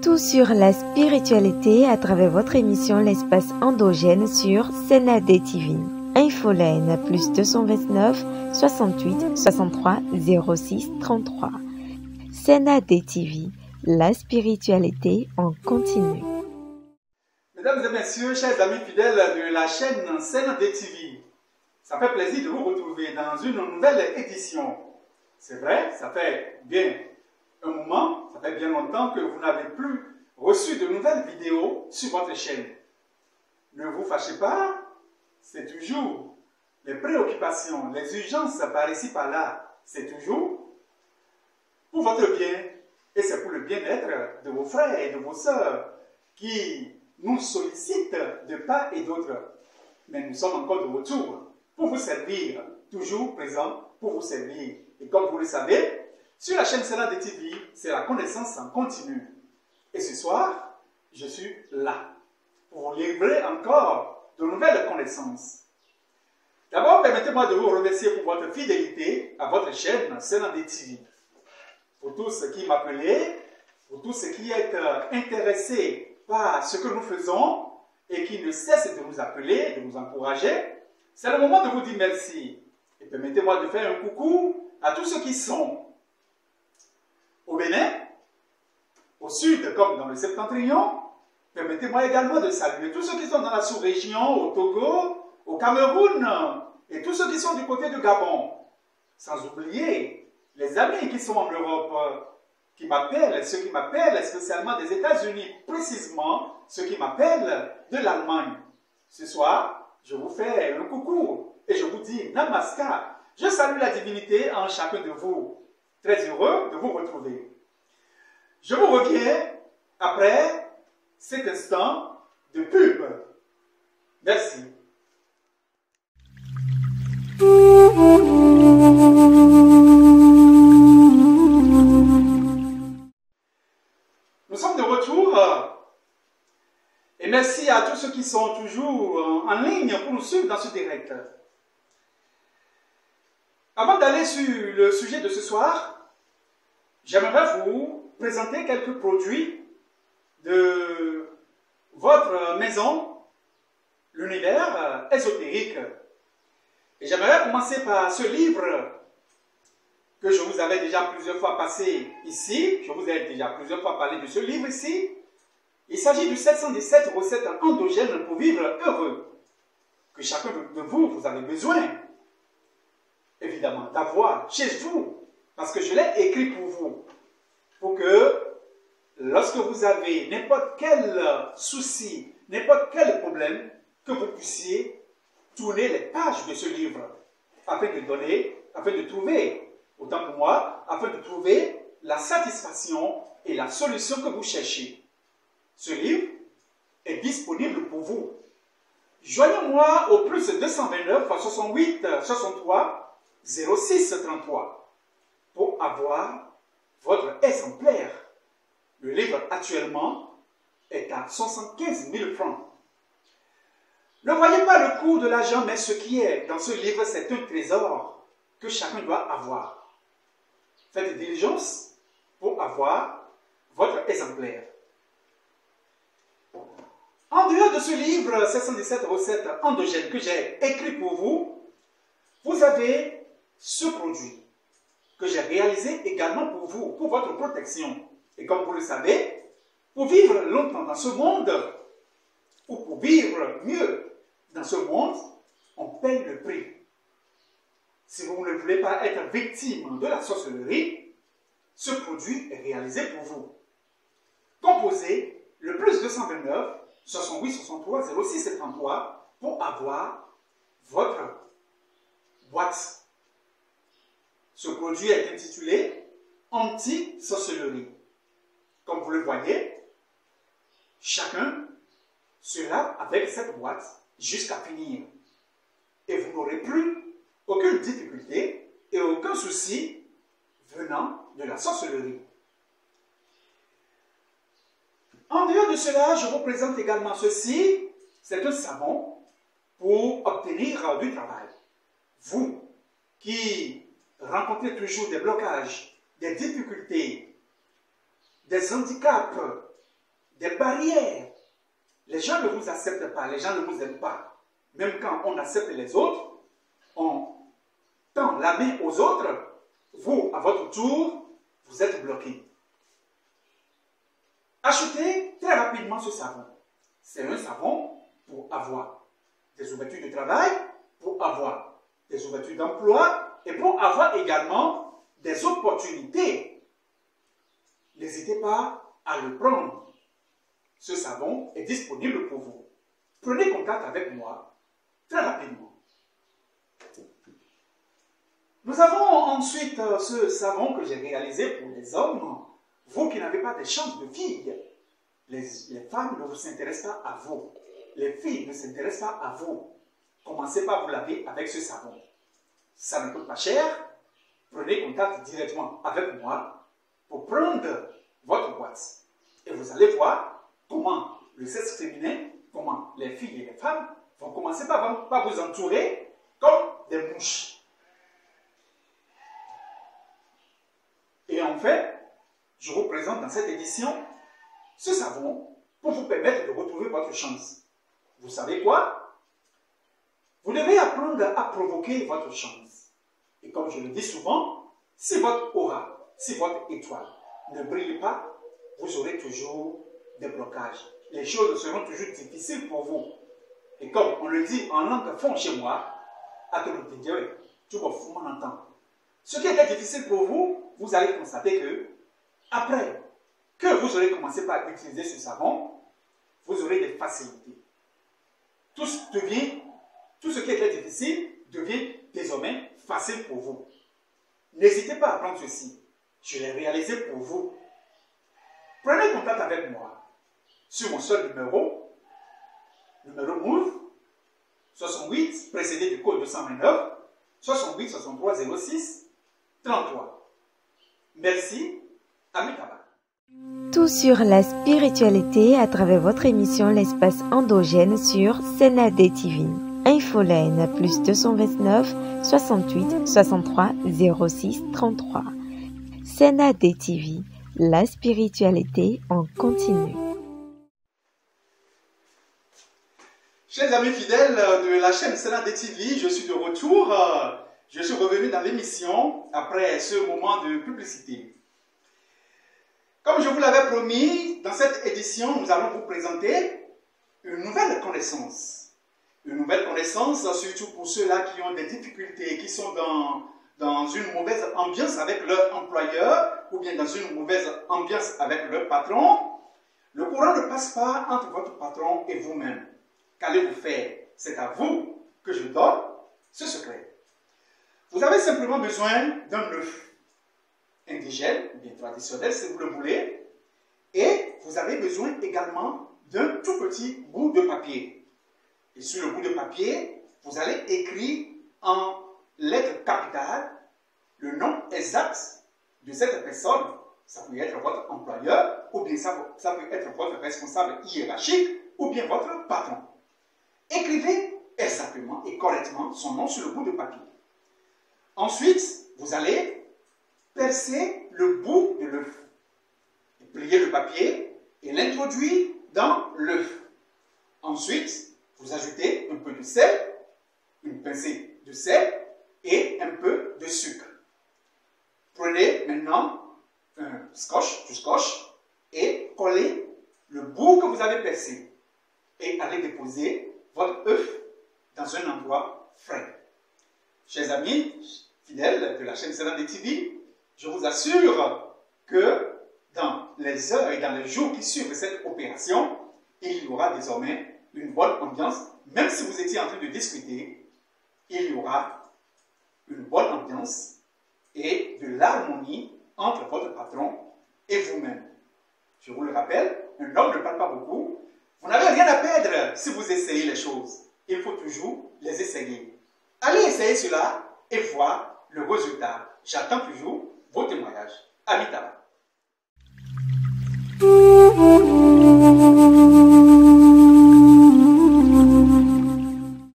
Tout sur la spiritualité à travers votre émission L'espace endogène sur Senade TV. Infoline plus 229 68 63 06 33. Senade TV, la spiritualité en continu. Mesdames et messieurs, chers amis fidèles de la chaîne Senade TV, ça fait plaisir de vous retrouver dans une nouvelle édition. C'est vrai, ça fait bien un moment, ça fait bien longtemps que vous n'avez plus reçu de nouvelles vidéos sur votre chaîne. Ne vous fâchez pas, c'est toujours les préoccupations, les urgences par ici par là, c'est toujours pour votre bien et c'est pour le bien-être de vos frères et de vos sœurs qui nous sollicitent de part et d'autre. Mais nous sommes encore de retour pour vous servir, toujours présents pour vous servir. Et comme vous le savez, sur la chaîne Senade TV, c'est la connaissance en continu. Et ce soir, je suis là pour vous livrer encore de nouvelles connaissances. D'abord, permettez-moi de vous remercier pour votre fidélité à votre chaîne Senade TV. Pour tous ceux qui m'appelaient, pour tous ceux qui êtes intéressés par ce que nous faisons et qui ne cessent de nous appeler, de nous encourager, c'est le moment de vous dire merci. Et permettez-moi de faire un coucou à tous ceux qui sont au Bénin, au sud comme dans le septentrion. Permettez-moi également de saluer tous ceux qui sont dans la sous-région, au Togo, au Cameroun et tous ceux qui sont du côté du Gabon. Sans oublier les amis qui sont en Europe, qui m'appellent, ceux qui m'appellent spécialement des États-Unis, précisément ceux qui m'appellent de l'Allemagne. Ce soir, je vous fais un coucou et je vous dis Namaskar. Je salue la divinité en chacun de vous. Très heureux de vous retrouver. Je vous reviens après cet instant de pub. Merci. Nous sommes de retour et merci à tous ceux qui sont toujours en ligne pour nous suivre dans ce direct. Avant d'aller sur le sujet de ce soir, j'aimerais vous présenter quelques produits de votre maison, l'univers ésotérique. Et j'aimerais commencer par ce livre que je vous avais déjà plusieurs fois passé ici. Je vous ai déjà plusieurs fois parlé de ce livre ici. Il s'agit du 717 recettes endogènes pour vivre heureux, que chacun de vous, vous avez besoin, évidemment, d'avoir chez vous, parce que je l'ai écrit pour vous, pour que lorsque vous avez n'importe quel souci, n'importe quel problème, que vous puissiez tourner les pages de ce livre, afin de trouver, autant pour moi, afin de trouver la satisfaction et la solution que vous cherchez. Ce livre est disponible pour vous. Joignez-moi au plus 229 68 63 06 33 pour avoir votre exemplaire. Le livre actuellement est à 75 000 francs. Ne voyez pas le coût de l'argent, mais ce qui est dans ce livre, c'est un trésor que chacun doit avoir. Faites diligence pour avoir votre exemplaire. En dehors de ce livre, 717 recettes endogènes que j'ai écrit pour vous, vous avez ce produit que j'ai réalisé également pour vous, pour votre protection. Et comme vous le savez, pour vivre longtemps dans ce monde, ou pour vivre mieux dans ce monde, on paye le prix. Si vous ne voulez pas être victime de la sorcellerie, ce produit est réalisé pour vous. Composez le plus 229 68 63 06 33 pour avoir votre boîte. Ce produit est intitulé Anti-sorcellerie. Comme vous le voyez, chacun sera avec cette boîte jusqu'à finir. Et vous n'aurez plus aucune difficulté et aucun souci venant de la sorcellerie. En dehors de cela, je vous présente également ceci. C'est un savon pour obtenir du travail. Vous qui rencontrez toujours des blocages, des difficultés, des handicaps des barrières. Les gens ne vous acceptent pas, les gens ne vous aiment pas. Même quand on accepte les autres, on tend la main aux autres, vous, à votre tour, vous êtes bloqué. Achetez très rapidement ce savon. C'est un savon pour avoir des ouvertures de travail, pour avoir des ouvertures d'emploi et pour avoir également des opportunités. N'hésitez pas à le prendre. Ce savon est disponible pour vous. Prenez contact avec moi très rapidement. Nous avons ensuite ce savon que j'ai réalisé pour les hommes. Vous qui n'avez pas de chance de filles, les femmes ne s'intéressent pas à vous. Les filles ne s'intéressent pas à vous. Commencez par vous laver avec ce savon. Ça ne coûte pas cher. Prenez contact directement avec moi pour prendre votre boîte. Et vous allez voir comment le sexe féminin, comment les filles et les femmes vont commencer par vous entourer comme des mouches. Et en fait, je vous présente dans cette édition ce savon pour vous permettre de retrouver votre chance. Vous savez quoi? Vous devez apprendre à provoquer votre chance. Et comme je le dis souvent, si votre aura, si votre étoile ne brille pas, vous aurez toujours des blocages. Les choses seront toujours difficiles pour vous. Et comme on le dit en langue fond chez moi, ce qui était difficile pour vous, vous allez constater que, après que vous aurez commencé par utiliser ce savon, vous aurez des facilités. Tout ce qui était difficile devient désormais facile pour vous. N'hésitez pas à prendre ceci. Je l'ai réalisé pour vous. Prenez contact avec moi sur mon seul numéro MOVE 68 précédé du code 229 68 63 06 33. Merci, Amitabha. Tout sur la spiritualité à travers votre émission L'espace endogène sur Senade TV. Infoline plus 229 68 63 06 33. Senade TV, la spiritualité en continu. Chers amis fidèles de la chaîne Senade TV, je suis de retour. Je suis revenu dans l'émission après ce moment de publicité. Comme je vous l'avais promis, dans cette édition, nous allons vous présenter une nouvelle connaissance. Une nouvelle connaissance, surtout pour ceux-là qui ont des difficultés, qui sont dans une mauvaise ambiance avec leur employeur, ou bien dans une mauvaise ambiance avec leur patron. Le courant ne passe pas entre votre patron et vous-même. Qu'allez-vous faire? C'est à vous que je donne ce secret. Vous avez simplement besoin d'un œuf indigène, bien traditionnel si vous le voulez, et vous avez besoin également d'un tout petit bout de papier. Et sur le bout de papier, vous allez écrire en lettres capitales le nom exact de cette personne. Ça peut être votre employeur, ou bien ça peut être votre responsable hiérarchique, ou bien votre patron. Écrivez exactement et correctement son nom sur le bout de papier. Ensuite, vous allez percer le bout de l'œuf. Plier le papier et l'introduire dans l'œuf. Ensuite, vous ajoutez un peu de sel, une pincée de sel et un peu de sucre. Prenez maintenant un scotch, du scotch, et collez le bout que vous avez percé. Et allez déposer votre œuf dans un endroit frais. Chers amis fidèles de la chaîne Senade TV, je vous assure que dans les heures et dans les jours qui suivent cette opération, il y aura désormais une bonne ambiance. Même si vous étiez en train de discuter, il y aura une bonne ambiance et de l'harmonie entre votre patron et vous-même. Je vous le rappelle, un homme ne parle pas beaucoup. Vous n'avez rien à perdre si vous essayez les choses. Il faut toujours les essayer. Allez essayer cela et voir le résultat. J'attends toujours vos témoignages. Amitabha.